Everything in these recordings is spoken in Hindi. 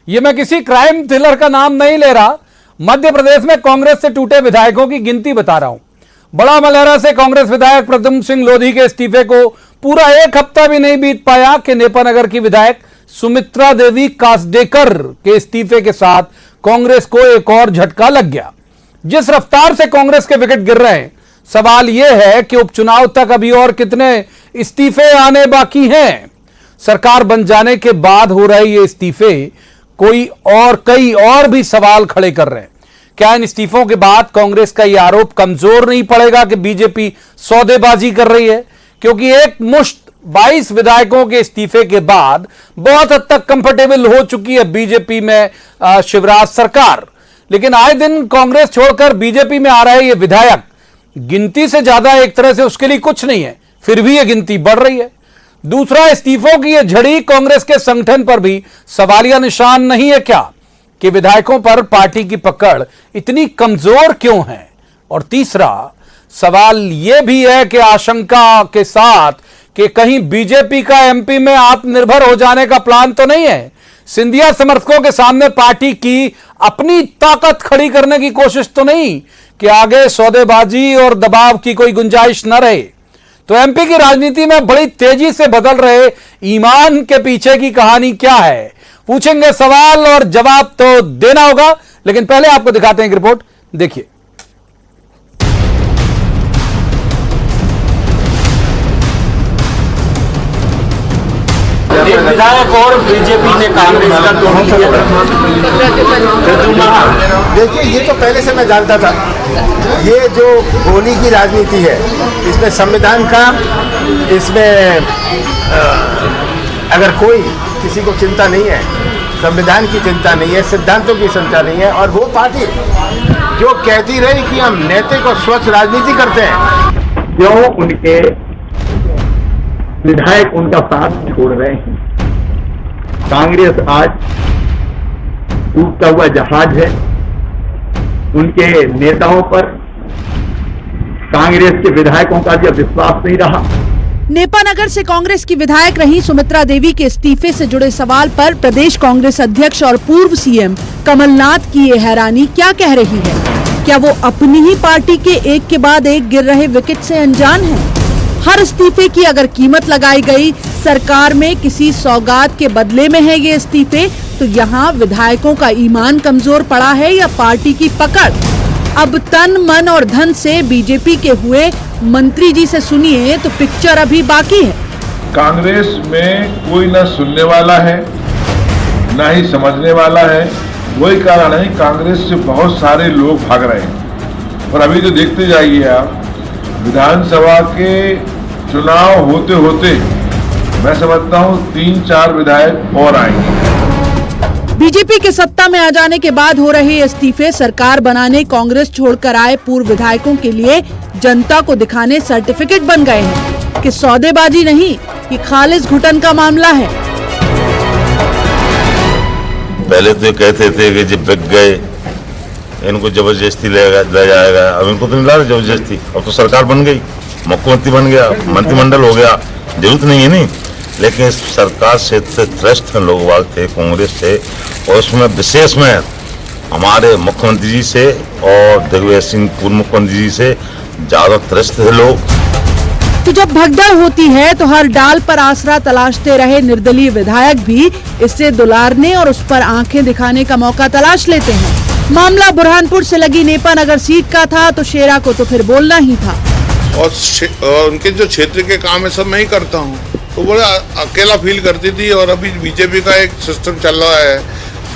ये मैं किसी क्राइम थ्रिलर का नाम नहीं ले रहा। मध्य प्रदेश में कांग्रेस से टूटे विधायकों की गिनती बता रहा हूं। बड़ा मलहरा से कांग्रेस विधायक प्रद्युम्न सिंह लोधी के इस्तीफे को पूरा एक हफ्ता भी नहीं बीत पाया कि नेपानगर की विधायक सुमित्रा देवी कासडेकर के इस्तीफे के साथ कांग्रेस को एक और झटका लग गया। जिस रफ्तार से कांग्रेस के विकेट गिर रहे हैं, सवाल यह है कि उपचुनाव तक अभी और कितने इस्तीफे आने बाकी हैं। सरकार बन जाने के बाद हो रहे ये इस्तीफे कई और भी सवाल खड़े कर रहे हैं। क्या इन इस्तीफों के बाद कांग्रेस का यह आरोप कमजोर नहीं पड़ेगा कि बीजेपी सौदेबाजी कर रही है? क्योंकि एक मुश्त 22 विधायकों के इस्तीफे के बाद बहुत हद तक कंफर्टेबल हो चुकी है बीजेपी में शिवराज सरकार। लेकिन आए दिन कांग्रेस छोड़कर बीजेपी में आ रहे ये विधायक गिनती से ज्यादा एक तरह से उसके लिए कुछ नहीं है, फिर भी यह गिनती बढ़ रही है। दूसरा, इस्तीफों की यह झड़ी कांग्रेस के संगठन पर भी सवालिया निशान नहीं है क्या कि विधायकों पर पार्टी की पकड़ इतनी कमजोर क्यों है? और तीसरा सवाल यह भी है कि आशंका के साथ कि कहीं बीजेपी का एमपी में आत्मनिर्भर हो जाने का प्लान तो नहीं है। सिंधिया समर्थकों के सामने पार्टी की अपनी ताकत खड़ी करने की कोशिश तो नहीं कि आगे सौदेबाजी और दबाव की कोई गुंजाइश न रहे। तो एमपी की राजनीति में बड़ी तेजी से बदल रहे ईमान के पीछे की कहानी क्या है? पूछेंगे सवाल और जवाब तो देना होगा, लेकिन पहले आपको दिखाते हैं एक रिपोर्ट, देखिए। एक विधायक और बीजेपी ने कांग्रेस का तोड़ किया। देखिए, ये तो पहले से मैं जानता था। ये जो गोली की राजनीति है, इसमें संविधान का, इसमें अगर कोई किसी को चिंता नहीं है, संविधान की चिंता नहीं है, सिद्धांतों की चिंता नहीं है, और वो पार्टी जो कहती रही कि हम नैतिक और स्वच्छ राजनीति करते हैं, क्यों उनके विधायक उनका साथ छोड़ रहे हैं? कांग्रेस आज टूटता हुआ जहाज है। उनके नेताओं पर कांग्रेस के विधायकों का भी विश्वास नहीं रहा। नेपानगर से कांग्रेस की विधायक रही सुमित्रा देवी के इस्तीफे से जुड़े सवाल पर प्रदेश कांग्रेस अध्यक्ष और पूर्व सीएम कमलनाथ की ये हैरानी क्या कह रही है? क्या वो अपनी ही पार्टी के एक के बाद एक गिर रहे विकेट से अनजान हैं? हर इस्तीफे की अगर कीमत लगाई गई, सरकार में किसी सौगात के बदले में है ये इस्तीफे, तो यहाँ विधायकों का ईमान कमजोर पड़ा है या पार्टी की पकड़? अब तन मन और धन से बीजेपी के हुए मंत्री जी से सुनिए तो पिक्चर अभी बाकी है। कांग्रेस में कोई ना सुनने वाला है ना ही समझने वाला है। वही कारण है कांग्रेस से बहुत सारे लोग भाग रहे हैं। और अभी तो देखते जाइए आप, विधानसभा के चुनाव होते होते मैं समझता हूँ 3-4 विधायक और आएंगे। बीजेपी के सत्ता में आ जाने के बाद हो रहे इस्तीफे सरकार बनाने कांग्रेस छोड़कर आए पूर्व विधायकों के लिए जनता को दिखाने सर्टिफिकेट बन गए हैं कि सौदेबाजी नहीं, ये खालिस घुटन का मामला है। पहले तो कहते थे कि जब बिक गए इनको जबरदस्ती ले जाएगा, अब इनको तो नहीं ला रहे जबरदस्ती। अब तो सरकार बन गई, मुख्यमंत्री बन गया, मंत्रिमंडल हो गया, जरूरत नहीं है नहीं। लेकिन सरकार से त्रस्त लोग थे, कांग्रेस से, और उसमें विशेष में हमारे मुख्यमंत्री जी से और दिग्विजय सिंह पूर्व मुख्यमंत्री जी से ज्यादा त्रस्त थे लोग। तो जब भगदड़ होती है तो हर डाल पर आसरा तलाशते रहे निर्दलीय विधायक भी इससे दुलारने और उस पर आंखें दिखाने का मौका तलाश लेते हैं। मामला बुरहानपुर से लगी नेपानगर सीट का था तो शेरा को तो फिर बोलना ही था। और उनके जो क्षेत्र के काम है सब मैं ही करता हूँ, तो बड़ा अकेला फील करती थी। और अभी बीजेपी का एक सिस्टम चल रहा है,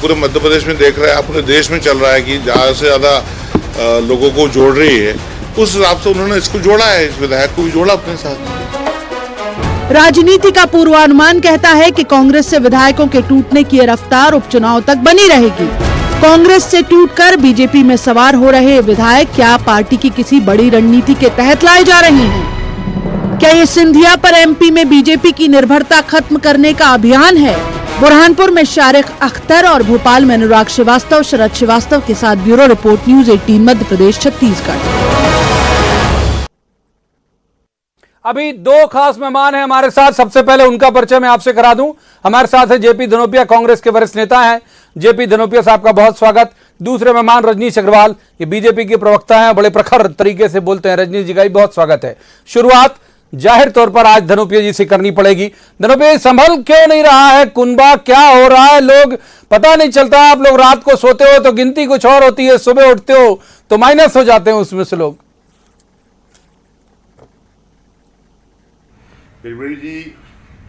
पूरे मध्य प्रदेश में देख रहे हैं, पूरे देश में चल रहा है कि ज़्यादा से ज़्यादा लोगों को जोड़ रही है। उस हिसाब से उन्होंने इसको जोड़ा है, इस विधायक को भी जोड़ा अपने साथ। राजनीति का पूर्वानुमान कहता है कि कांग्रेस से विधायकों के टूटने की रफ्तार उपचुनाव तक बनी रहेगी। कांग्रेस से टूटकर बीजेपी में सवार हो रहे विधायक क्या पार्टी की किसी बड़ी रणनीति के तहत लाए जा रहे हैं? क्या ये सिंधिया पर एमपी में बीजेपी की निर्भरता खत्म करने का अभियान है? बुरहानपुर में शारिक अख्तर और भोपाल में अनुराग श्रीवास्तव, शरद श्रीवास्तव के साथ bureau report, news 18 Madhya Pradesh, Chhattisgarh. अभी दो खास मेहमान हैं हमारे साथ। सबसे पहले उनका परिचय मैं आपसे करा दूं। हमारे साथ है जेपी धनोपिया, कांग्रेस के वरिष्ठ नेता हैं। जेपी धनोपिया साहब का बहुत स्वागत। दूसरे मेहमान रजनीश अग्रवाल, ये बीजेपी के प्रवक्ता हैं, बड़े प्रखर तरीके से बोलते हैं। रजनीश जी का भी बहुत स्वागत है। शुरुआत जाहिर तौर पर आज धनोपिया जी से करनी पड़ेगी। धनोपिया, संभल क्यों नहीं रहा है कुनबा? क्या हो रहा है? लोग पता नहीं चलता। आप लोग रात को सोते हो तो गिनती कुछ और होती है, सुबह उठते हो तो माइनस हो जाते हैं उसमें से लोग। बिरबल जी,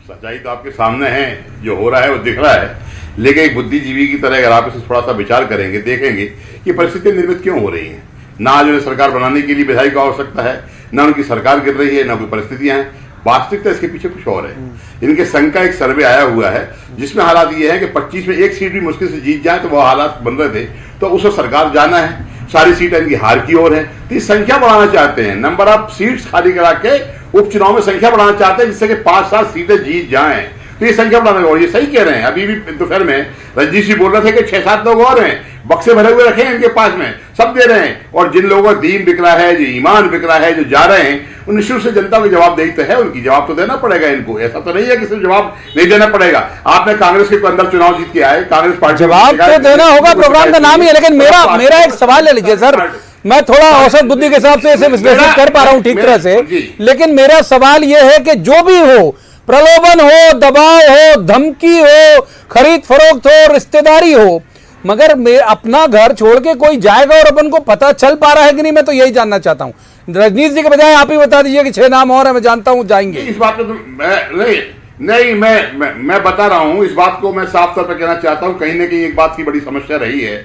सच्चाई तो आपके सामने है, जो हो रहा है वो दिख रहा है। लेकिन एक बुद्धिजीवी की तरह अगर आप इसे थोड़ा सा विचार करेंगे, देखेंगे कि परिस्थितियां निर्मित क्यों हो रही हैं। ना आज उन्हें सरकार बनाने के लिए विधायक की आवश्यकता है, ना उनकी सरकार गिर रही है, ना कोई परिस्थितियां हैं। वास्तविकता इसके पीछे कुछ और है। इनके संघ का एक सर्वे आया हुआ है जिसमें हालात ये है कि 25 में एक सीट भी मुश्किल से जीत जाए तो वो हालात बन रहे थे, तो उसको सरकार जाना है। सारी सीटें इनकी हार की ओर है, तो ये संख्या बढ़ाना चाहते हैं, नंबर ऑफ सीट्स खाली करा के उपचुनाव में संख्या बढ़ाना चाहते हैं, जिससे कि 5-7 सीटें जीत जाएं। तो ये संख्या बढ़ाना, और ये सही कह रहे हैं। अभी भी दोपहर में रजनीश जी बोल रहे थे कि 6-7 लोग और हैं, बक्से भरे हुए रखे हैं इनके पास में, सब दे रहे हैं। और जिन लोगों का दीन बिक रहा है, जो ईमान बिक रहा है, जो जा रहे हैं, उन निश्चित से जनता को जवाब देही तो है, उनकी जवाब तो देना पड़ेगा इनको। ऐसा तो नहीं है कि सिर्फ जवाब नहीं देना पड़ेगा। आपने कांग्रेस के अंदर चुनाव जीत के आए, कांग्रेस पार्टी जवाब तो देना होगा, प्रोग्राम का नाम ही है। लेकिन मेरा एक सवाल ले लीजिए सर, मैं थोड़ा औसत बुद्धि के हिसाब से इसे विश्लेषण कर पा रहा हूं ठीक तरह से, लेकिन मेरा सवाल यह है कि जो भी हो, प्रलोभन हो, दबाव हो, धमकी हो, खरीद फरोख्त हो, रिश्तेदारी हो, मगर मैं अपना घर छोड़ के कोई जाएगा और अपन को पता चल पा रहा है कि नहीं, मैं तो यही जानना चाहता हूं। रजनीश जी के बजाय आप ही बता दीजिए कि 6 नाम और है, मैं जानता हूं जाएंगे। इस बात में तो मैं बता रहा हूं, इस बात को मैं साफ तौर पर कहना चाहता हूं। कहीं ना कहीं एक बात की बड़ी समस्या रही है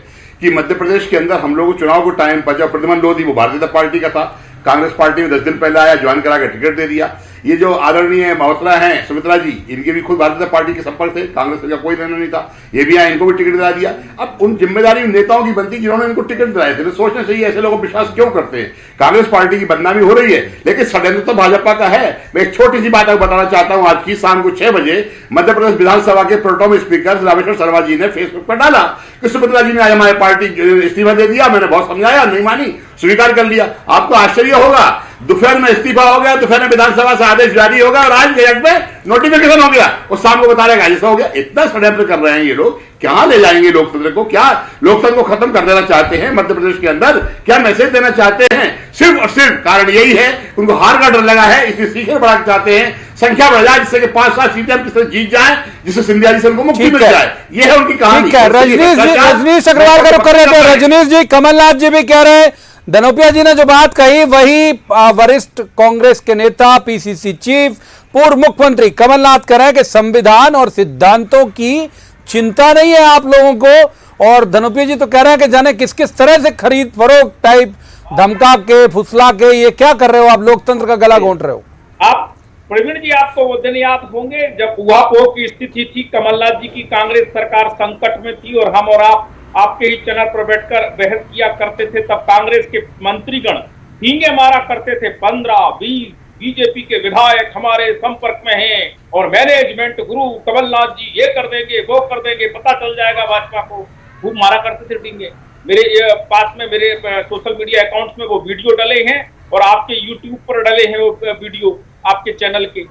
कि मध्य प्रदेश के अंदर हम लोगों को चुनाव को टाइम बचा। प्रद्युमन लोधी वो भारतीय जनता पार्टी का था, कांग्रेस पार्टी में 10 दिन पहले आया, ज्वाइन करा के टिकट दे दिया। ये जो आदरणीय महोत्रा हैं सुमित्रा जी, इनके भी खुद भारतीय जनता पार्टी के संपर्क थे, कांग्रेस का कोई लेना नहीं था, ये भी आए, इनको भी टिकट दिला दिया। अब उन जिम्मेदारी नेताओं की बनती जिन्होंने इनको टिकट दिलाए थे, तो सोचना चाहिए ऐसे लोगों को विश्वास क्यों करते हैं। कांग्रेस पार्टी की बदनामी हो रही है, लेकिन षड्यंत्र तो भाजपा का है। मैं एक छोटी सी बात आपको बताना चाहता हूं। आज की शाम को 6 बजे मध्य प्रदेश विधानसभा के प्रोटेम स्पीकर रामेश्वर शर्मा जी ने फेसबुक पर डाला कि सुमित्रा जी ने आज हमारी पार्टी इस्तीफा दे दिया। मैंने बहुत समझाया, नहीं मानी, स्वीकार कर लिया। आपको आश्चर्य होगा, दोपहर में इस्तीफा हो गया, दोपहर में विधानसभा से आदेश जारी होगा और आज गजट में नोटिफिकेशन हो गया और शाम को बता रहेगा ऐसा हो गया। इतना षड्यंत्र कर रहे हैं ये लोग। क्या ले जाएंगे लोकतंत्र को? क्या लोकतंत्र को खत्म कर देना चाहते हैं मध्य प्रदेश के अंदर? क्या मैसेज देना चाहते हैं? सिर्फ और सिर्फ कारण यही है, उनको हार का डर लगा है, इसलिए सीखें बढ़ाना चाहते हैं, संख्या बढ़ जाए, जिससे कि 5-7 सीटें हम किस तरह जीत जाए, जिससे सिंधिया जी से उनको मुक्ति मिल जाए। ये है उनकी कहानी। रजनीश अग्रवाल का रुख कर रहे थे। रजनीश जी, कमलनाथ जी भी कह रहे हैं, धनोपिया जी ने जो बात कही वही वरिष्ठ कांग्रेस के नेता, पीसीसी चीफ, पूर्व मुख्यमंत्री कमलनाथ कह रहे हैं कि संविधान और सिद्धांतों की चिंता नहीं है आप लोगों को। और धनोपिया जी तो कह रहे हैं कि जाने किस किस तरह से खरीद फरोख्त टाइप धमका के, फुसला के, ये क्या कर रहे हो आप? लोकतंत्र का गला घोंट रहे हो आप। प्रवीण जी, आपको वो दिन याद होंगे जब ऊहापोह की स्थिति थी, कमलनाथ जी की कांग्रेस सरकार संकट में थी और हम और आप आपके ही चैनल पर बैठकर बहस किया करते थे। तब कांग्रेस के मंत्रीगण हींगे मारा करते थे, 15-20 बीजेपी के विधायक हमारे संपर्क में हैं और मैनेजमेंट गुरु कमलनाथ जी ये कर देंगे, वो कर देंगे, पता चल जाएगा भाजपा को। खूब मारा करते थे डींगे। मेरे पास में मेरे सोशल मीडिया अकाउंट्स में वो वीडियो डले हैं और आपके यूट्यूब पर डले हैं वो वीडियो आपके चैनल के।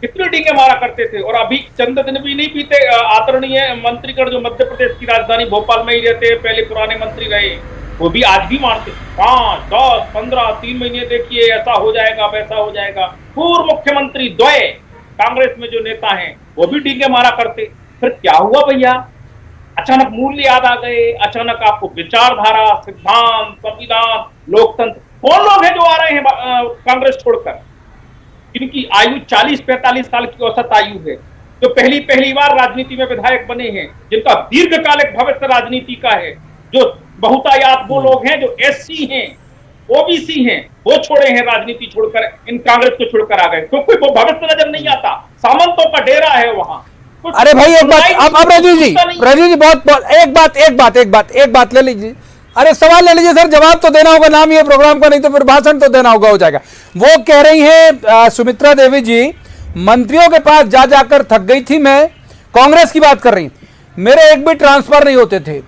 कितने डींगे मारा करते थे। और अभी चंद दिन भी नहीं बीते, आदरणीय मंत्रीगण जो मध्य प्रदेश की राजधानी भोपाल में ही रहते हैं, पहले पुराने मंत्री रहे, वो भी आज भी मारते 5, 10, 15, 3 महीने देखिए ऐसा हो जाएगा, वैसा हो जाएगा। पूर्व मुख्यमंत्री द्वय कांग्रेस में जो नेता हैं वो भी डींगे मारा करते। फिर क्या हुआ भैया? अचानक मूल्य याद आ गए, अचानक आपको विचारधारा, सिद्धांत, संविधान, लोकतंत्र। कौन लोग हैं जो आ रहे हैं कांग्रेस छोड़कर, जिनकी आयु 40-45 साल की औसत आयु है, जो पहली बार राजनीति में विधायक बने हैं, जिनका दीर्घकालिक भविष्य राजनीति का है, जो बहुतायात वो लोग हैं जो एससी हैं, ओबीसी हैं, वो छोड़े हैं राजनीति छोड़कर, इन कांग्रेस को छोड़कर आ गए क्योंकि वो भविष्य नजर नहीं आता। सामंतों का डेरा है वहां। अरे भाई एक बात, अब रजनीश जी बहुत एक बात ले लीजिए। अरे सवाल ले लीजिए सर, जवाब तो देना होगा, नाम ये प्रोग्राम का, नहीं तो फिर भाषण तो देना होगा, हो जाएगा। वो कह रही है सुमित्रा देवी जी, मंत्रियों के पास जा जाकर थक गई थी मैं, कांग्रेस की बात कर रही, मेरे एक भी ट्रांसफर नहीं होते थे,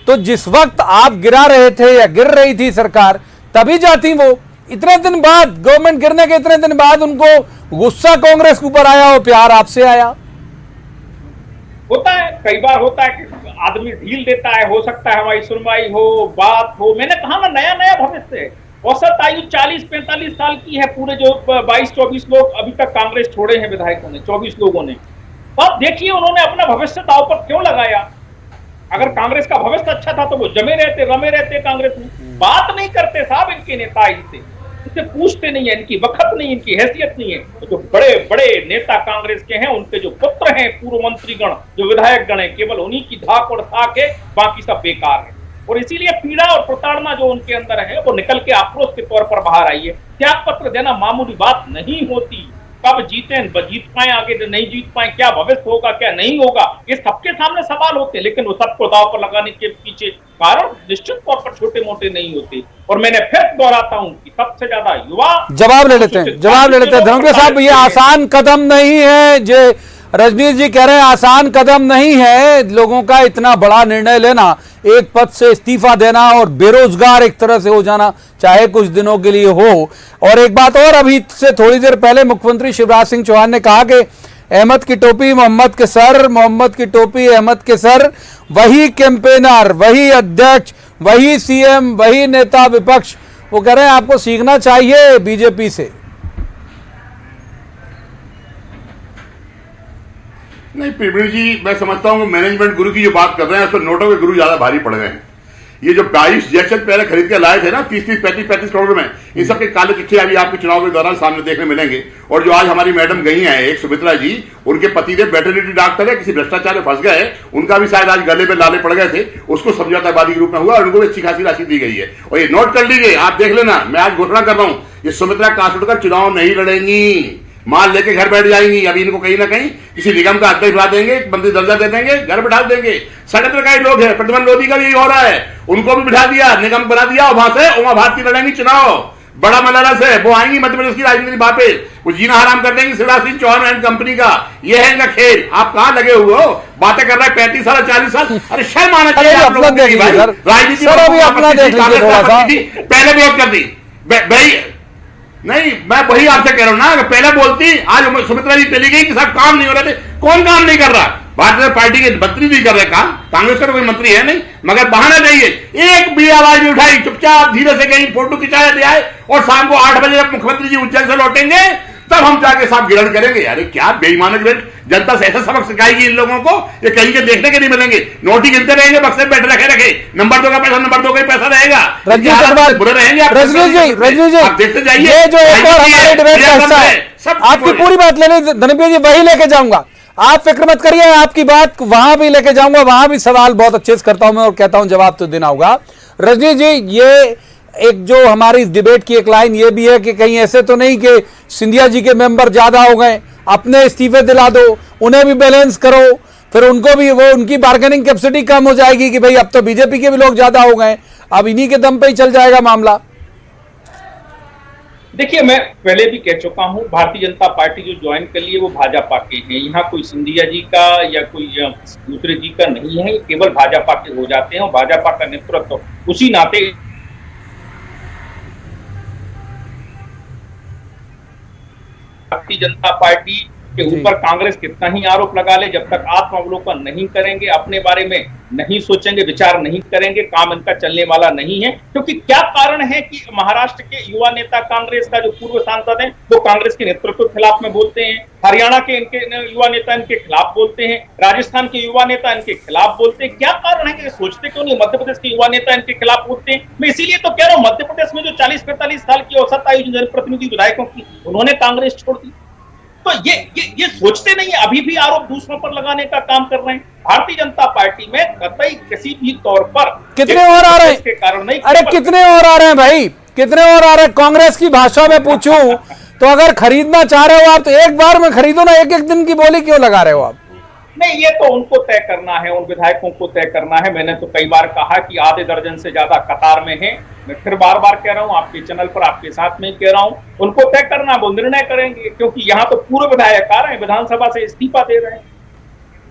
तो जिस वक्त आप गिरा रहे थे या गिर रही थी सरकार, तभी जाती वो, इतने दिन बाद, गवर्नमेंट गिरने के इतने दिन बाद उनको गुस्सा कांग्रेस के ऊपर आया और प्यार आपसे आया? होता है, कई बार होता है कि आदमी ढील देता है, हो सकता है हमारी सुनवाई हो, बात हो। मैंने कहा ना, नया नया भविष्य है। औसत आयु 40-45 साल की है। पूरे जो 22-24 लोग अभी तक कांग्रेस छोड़े हैं विधायकों ने, 24 लोगों ने। तो आप देखिए उन्होंने अपना भविष्य दांव पर क्यों लगाया। अगर कांग्रेस का भविष्य अच्छा था तो वो जमे रहते, रमे रहते कांग्रेस में। बात नहीं करते साहब इनके नेता इनसे पूछते नहीं है, इनकी वक्त नहीं, इनकी हैसियत नहीं है। तो जो बड़े बड़े नेता कांग्रेस के हैं, उनके जो पुत्र हैं, पूर्व मंत्रीगण, जो विधायक गण है, केवल उन्हीं की धाक और साख है, बाकी सब बेकार है। और इसीलिए पीड़ा और प्रताड़ना जो उनके अंदर है वो निकल के आक्रोश के तौर पर बाहर आई है। त्याग पत्र देना मामूली बात नहीं होती। कब जीतें, जीत पाए, आगे नहीं जीत पाए, क्या भविष्य होगा, क्या नहीं होगा, ये सबके सामने सवाल होते हैं। लेकिन वो सबको दांव पर लगाने के पीछे कारण निश्चित तौर पर छोटे मोटे नहीं होते। और मैंने फिर दोहराता हूं कि सबसे ज्यादा युवा जवाब ले लेते हैं, धनंजय साहब, ये आसान कदम नहीं है। जो रजनीश जी कह रहे हैं, आसान कदम नहीं है लोगों का इतना बड़ा निर्णय लेना, एक पद से इस्तीफा देना और बेरोजगार एक तरह से हो जाना, चाहे कुछ दिनों के लिए हो। और एक बात और, अभी से थोड़ी देर पहले मुख्यमंत्री शिवराज सिंह चौहान ने कहा कि अहमद की टोपी मोहम्मद के सर, मोहम्मद की टोपी अहमद के सर। वही कैंपेनर, वही अध्यक्ष, वही सीएम, वही नेता विपक्ष। वो कह रहे हैं आपको सीखना चाहिए बीजेपी से। नहीं पिरमिड जी, मैं समझता हूं मैनेजमेंट गुरु की जो बात कर रहे हैं उसमें नोटों के गुरु ज्यादा भारी पड़ गए हैं। ये जो 22 जैक्शन पहले खरीद के लाए थे ना 30-30, 35-35 करोड़ में, इन सब के काले चिट्ठे अभी आपके चुनाव के दौरान सामने देखने मिलेंगे। और जो आज हमारी मैडम गई हैं, एक सुमित्रा जी, उनके पतिदेव वेटरनरी डॉक्टर है, किसी भ्रष्टाचार में फंस गए, उनका भी शायद आज गले पे लाले पड़ गए थे, उसको समझौतावादी के रूप में हुआ और उनको अच्छी खासी राशि दी गई है। और ये नोट कर लीजिए, आप देख लेना, मैं आज घोषणा कर रहा हूं, ये सुमित्रा कासूड़कर चुनाव नहीं लड़ेंगी, माल लेके घर बैठ जाएंगी। अभी इनको कहीं ना कहीं किसी निगम का अध्यक्ष बना देंगे, मंत्री दर्जा दे देंगे, घर बैठा देंगे। षड्यंत्र का ही लोग है, प्रद्युमन लोधी का भी यही हो रहा है, उनको भी बिठा दिया, निगम बना दिया और वहां से उमा भारती लड़ेंगी चुनाव बड़ा मलाला से। वो आएंगी मध्य प्रदेश की राजनीति वापे, वो जीना हराम कर देंगी शिवराज सिंह चौहान एंड कंपनी का। ये है इनका खेल। आप कहां लगे हुए हो, बातें कर रहे हैं 35 साल 40 साल। अरे शर्म आना चाहिए आप लोगों को। राजनीति पहले भी कर दी भाई। नहीं, मैं वही आपसे कह रहा हूं ना, कि पहले बोलती, आज सुमित्रा जी चली गई कि साहब काम नहीं हो रहे थे। कौन काम नहीं कर रहा? भारतीय जनता पार्टी के मंत्री नहीं कर रहे काम, कांग्रेस का तो कोई मंत्री है नहीं, मगर बहाना चाहिए। एक भी आवाज नहीं उठाई, चुपचाप धीरे से कहीं फोटो खिंचाया ले आए और शाम को 8 बजे जब मुख्यमंत्री जी उज्जैन से लौटेंगे तब हम जाके साहब गिरहण करेंगे। यार क्या बेईमानक जनता से ऐसा सबक सिखाएगी इन लोगों को, ये कहीं के देखने के नहीं मिलेंगे। नोट ही गिनते रहेंगे, बक्से में बैठे रखे नंबर 2 का पैसा, नंबर 2 का ही पैसा रहेगा। बुरे रहेंगे आप, देखते जाइए। ये जो एक और हमारे डिबेट का हिस्सा है, आपकी पूरी बात लेने धनंजय जी वही लेके जाऊंगा, आप फिक्र मत करिए, आपकी बात वहां भी लेके जाऊंगा। वहां भी सवाल बहुत अच्छे से करता हूं मैं और कहता हूं जवाब तो देना होगा। रजनी जी, ये एक जो हमारी इस डिबेट की एक लाइन ये भी है कि कहीं ऐसे तो नहीं कि सिंधिया जी के मेंबर ज्यादा हो गए, अपने इस्तीफे दिला दो, उन्हें भी बैलेंस करो, फिर उनको भी वो उनकी बार्गेनिंग कैपेसिटी कम हो जाएगी कि भाई अब तो बीजेपी के भी लोग ज्यादा हो गए, अब इन्हीं के दम पे ही चल जाएगा मामला। देखिए, मैं पहले भी कह चुका हूं, भारतीय जनता पार्टी जो ज्वाइन कर लिए वो भाजपा के हैं। यहाँ कोई सिंधिया जी का या कोई दूसरे जी का नहीं है, केवल भाजपा के हो जाते हैं और भाजपा का नेतृत्व उसी नाते भारतीय जनता पार्टी के ऊपर कांग्रेस कितना ही आरोप लगा ले, जब तक आत्मावलोकन नहीं करेंगे, अपने बारे में नहीं सोचेंगे, विचार नहीं करेंगे, काम इनका चलने वाला नहीं है। क्योंकि क्या कारण है कि महाराष्ट्र के युवा नेता कांग्रेस का जो पूर्व सांसद हैं वो कांग्रेस के नेतृत्व के खिलाफ में बोलते हैं, हरियाणा के इनके युवा नेता इनके खिलाफ बोलते हैं, राजस्थान के युवा नेता इनके खिलाफ बोलते हैं। क्या कारण है कि सोचते क्यों नहीं मध्य प्रदेश के युवा नेता इनके खिलाफ बोलते हैं? मैं इसीलिए तो कह रहा हूं, मध्य प्रदेश में जो 40-45 साल की औसत आयु जनप्रतिनिधि विधायकों की, उन्होंने कांग्रेस छोड़ दी। तो ये सोचते नहीं है, अभी भी आरोप दूसरों पर लगाने का काम कर रहे हैं। भारतीय जनता पार्टी में कतई किसी भी तौर पर कितने और आ रहे हैं के कारण नहीं। अरे कितने और आ रहे हैं भाई, कितने और आ रहे हैं? कांग्रेस की भाषा में पूछूं तो अगर खरीदना चाह रहे हो आप तो एक बार में खरीदो ना, एक एक दिन की बोली क्यों लगा रहे हो आप? नहीं, ये तो उनको तय करना है, उन विधायकों को तय करना है। मैंने तो कई बार कहा कि आधे दर्जन से ज्यादा कतार में है। मैं फिर बार बार कह रहा हूं, आपके चैनल पर आपके साथ में कह रहा हूं, उनको तय करना, वो निर्णय करेंगे। क्योंकि यहाँ तो पूर्व विधायक आ रहे हैं, विधानसभा से इस्तीफा दे रहे हैं।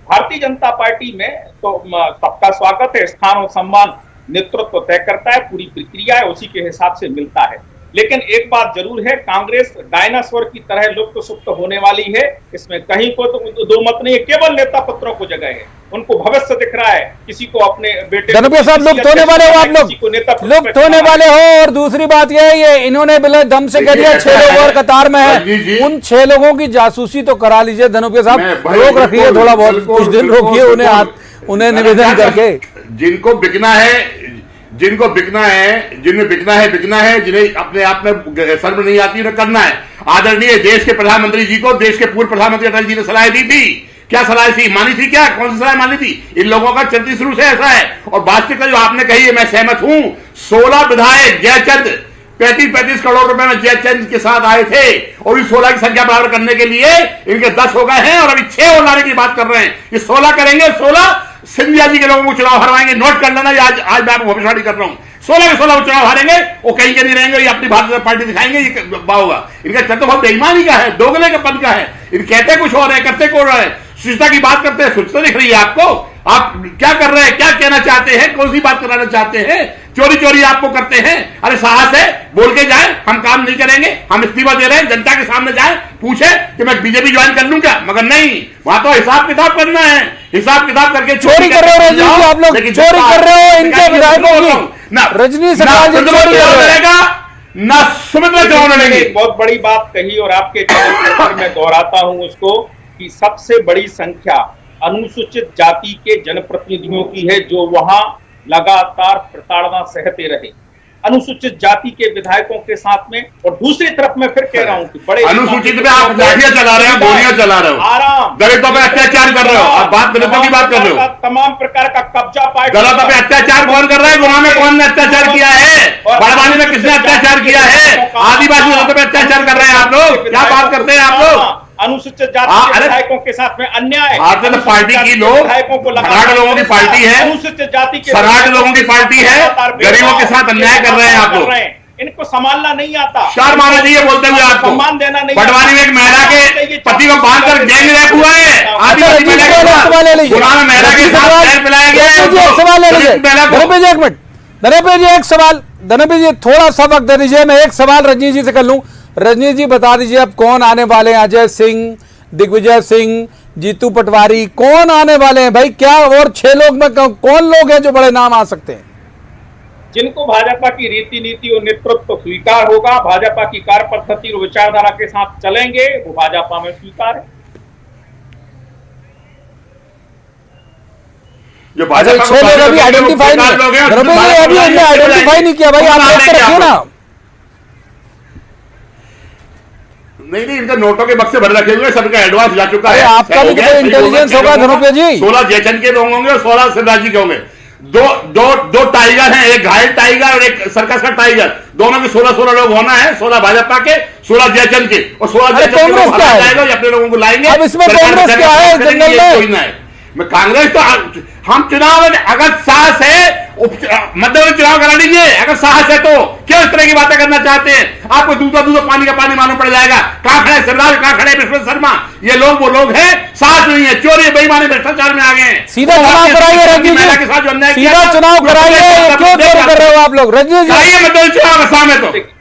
भारतीय जनता पार्टी में तो सबका स्वागत है, स्थान और सम्मान नेतृत्व तय करता है, पूरी प्रक्रिया है उसी के हिसाब से मिलता है। लेकिन एक बात जरूर है, कांग्रेस डायनासोर की तरह लुप्त सुप्त होने वाली है। इसमें कहीं को तो दो मत नहीं है, केवल नेता पुत्रों को जगह है। उनको भविष्य दिख रहा है, किसी को अपने बेटे धनुपे साहब लुप्त होने वाले हो, आप लोग लुप्त होने वाले हो। और दूसरी बात यह है, ये इन्होंने बिला दम से कह दिया 6 लोग और कतार में है, उन 6 लोगों की जासूसी तो करा लीजिए धनुपे साहब, रोक रखिए थोड़ा बहुत, कुछ दिन रोकिए उन्हें निवेदन करके। जिनको बिकना है, जिनको बिकना है, जिन्हें बिकना है, जिन्हें अपने आप में शर्म नहीं आती उन्हें करना है। आदरणीय देश के प्रधानमंत्री जी को देश के पूर्व प्रधानमंत्री अटल जी ने सलाह दी थी, क्या सलाह थी मानी थी? क्या कौन सी सलाह मानी थी? इन लोगों का चलती शुरू से ऐसा है। और वास्तविकता जो आपने कही है मैं सहमत हूं। 16 विधायक जयचंद 35-35 करोड़ रुपए में जयचंद के साथ आए थे और इस 16 की संख्या बराबर करने के लिए इनके 10 हो गए हैं और अभी 6 और लाने की बात कर रहे हैं। ये 16 करेंगे, 16 सिंधिया जी के लोगों को चुनाव हरवाएंगे। नोट कर लेना, आज मैं आपको भविष्यवाणी कर रहा हूं। 16 के 16 चुनाव हारेंगे, वो कहीं के नहीं रहेंगे, ये अपनी भारतीय जनता पार्टी दिखाएंगे। ये होगा इनका चल तो बहुत बेईमानी का है, दोगले के पद का है। इन कहते कुछ और है, करते को रहा है। सुचिता की बात करते हैं, सुचिता दिख रही है आपको? आप क्या कर रहे हैं, क्या कहना चाहते हैं, कौन सी बात कराना चाहते हैं? चोरी चोरी आपको करते हैं। अरे साहस है, बोल के जाए हम काम नहीं करेंगे, हम इस्तीफा दे रहे हैं, जनता के सामने जाए, पूछे कि मैं बीजेपी ज्वाइन कर लूं क्या? मगर नहीं, वहां तो हिसाब किताब करना है। हिसाब किताब करके चोरी कर रहे हो रजनी जी, आप लोग चोरी कर रहे हो इनके विधायकों की। ना रजनी सरकार जी चोरी लड़ेगा ना सुमित्रा चुनाव लड़ेंगे। बहुत बड़ी बात कही और आपके चैनल पर मैं दोहराता हूं उसको कि सबसे बड़ी संख्या अनुसूचित जाति के जनप्रतिनिधियों की है जो वहां लगातार प्रताड़ना सहते रहे अनुसूचित जाति के विधायकों के साथ में। और दूसरी तरफ मैं फिर कह रहा हूं कि बड़े अनुसूचित में आप लाठियां चला रहे हो, गोलियां चला रहे हो, आराम दलितों पे अत्याचार कर रहे हो। आप बात दलितों की बात कर रहे हो, तमाम प्रकार का कब्जा पार्टी दलितों पे अत्याचार कौन कर रहा है? गुना में कौन ने अत्याचार किया है? बड़वानी में किसने अत्याचार किया है? आदिवासी दलितों पे अत्याचार कर रहे हैं आप लोग। क्या बात करते हैं आप लोग? अनुसूचित जाति के विधायकों के साथ में अन्याय। भारतीय जनता पार्टी की लोग विधायकों को सराठ लोगों की पार्टी है, अनुसूचित जाति के सराठ लोगों की पार्टी है, गरीबों के साथ अन्याय कर रहे हैं आप लोग। इनको संभालना नहीं आता। शर्म आना चाहिए बोलते हुए आपको। सम्मान देना नहीं। पटवारी में एक महिला के पति को बांधकर गैंग रेप हुआ है। आदिवासी महिला के साथ गुना में महिला के साथ पैर पिलाया गया है। एक सवाल ले लीजिए धनपे जी, एक मिनट धनपे जी, एक सवाल धनपे जी, थोड़ा सा वक्त दे दीजिए, मैं एक सवाल रजनी जी से कर लूं। रजनी जी बता दीजिए अब कौन आने वाले हैं? अजय सिंह, दिग्विजय सिंह, जीतू पटवारी, कौन आने वाले हैं भाई? क्या और 6 लोग में कौन लोग हैं जो बड़े नाम आ सकते हैं? जिनको भाजपा की रीति नीति और नेतृत्व स्वीकार होगा, भाजपा की कार्य पद्धति और विचारधारा के साथ चलेंगे, वो भाजपा में स्वीकार है। जो भाजपा 6 लोग अभी आइडेंटिफाई नहीं, अभी आइडेंटिफाई नहीं किया भाई, आप देख कर रखिए ना। नहीं, इनके नोटों के बक्से भर रखे हुए, सबका एडवांस जा चुका है। आपका भी तो इंटेलिजेंस होगा धनपे जी। 16 जयचंद के लोग होंगे और 16 शिवराज जी के होंगे। दो टाइगर हैं, एक घायल टाइगर और एक सर्कस का टाइगर। दोनों के 16 लोग होना है, 16 भाजपा के, 16 जयचंद के। और 16 जयचंद के लोग हरा जाएगा, अपने लोगों को लाएंगे। अब इसमें कांग्रेस क्या है जंगल में? कांग्रेस तो हम चुनाव में अगर साहस है मध्य में चुनाव करा लीजिए, अगर साहस है तो क्यों इस तरह की बातें करना चाहते हैं? आपको दूध पानी का पानी मालूम पड़ जाएगा। कहां खड़े शिवराज, कहां खड़े विश्व शर्मा? ये लोग वो लोग हैं, साहस नहीं है, चोरी बेईमानी भ्रष्टाचार में आ गए हैं। सीधा चुनाव कराइए रजनी जी, सीधा चुनाव कराइए, क्यों चोरी कर रहे हो आप लोग? रजनी जी मध्य चुनाव का सामने तो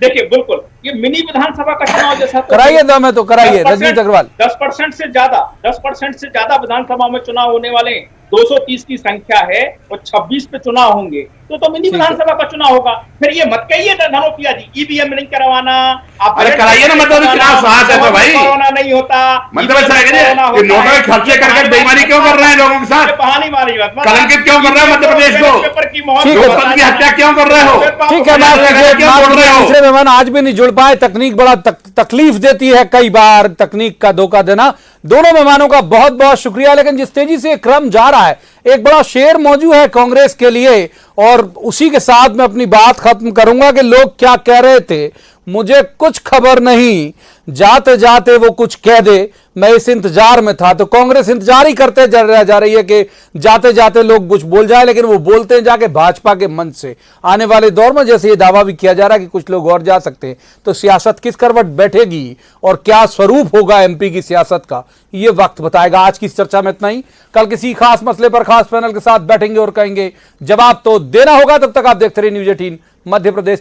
देखिए बिल्कुल ये मिनी विधानसभा का चुनाव जैसा कराइए दो में तो कराइए रजनीश अग्रवाल। 10% से ज्यादा विधानसभा में चुनाव होने वाले 230 की संख्या है और 26 पे चुनाव होंगे तो मिनी विधानसभा का चुनाव होगा। फिर ये मत कहिए धनोपिया जी ईवीएम नहीं करवाना, आप अरे कराइए ना, मतलब चुनाव साहस है तो भाई, कोरोना नहीं होता, मतलब नोटों में खर्चे करके बेईमानी क्यों कर रहे हैं लोगों के साथ? बहाने मारी बात, कलंकित क्यों कर रहे हो मध्य प्रदेश को? लोकतंत्र की हत्या क्यों कर रहे हो? ठीक है, दूसरे मेहमान आज भी नहीं जुड़ पाए, तकनीक बड़ा तकलीफ देती है कई बार, तकनीक का धोखा देना। दोनों मेहमानों का बहुत बहुत शुक्रिया। लेकिन जिस तेजी से क्रम जा रहा है, एक बड़ा शेर मौजूद है कांग्रेस के लिए और उसी के साथ मैं अपनी बात खत्म करूंगा कि लोग क्या कह रहे थे मुझे कुछ खबर नहीं, जाते जाते वो कुछ कह दे, मैं इस इंतजार में था। तो कांग्रेस इंतजार ही करते जा रही है कि जाते जाते लोग कुछ बोल जाए, लेकिन वो बोलते हैं जाके भाजपा के मंच से। आने वाले दौर में जैसे ये दावा भी किया जा रहा है कि कुछ लोग और जा सकते हैं, तो सियासत किस करवट बैठेगी और क्या स्वरूप होगा एमपी की सियासत का, ये वक्त बताएगा। आज की चर्चा में इतना ही, कल किसी खास मसले पर खास पैनल के साथ बैठेंगे और कहेंगे जवाब तो देना होगा। तब तक आप देखते रहिए न्यूज़ 18 मध्य प्रदेश।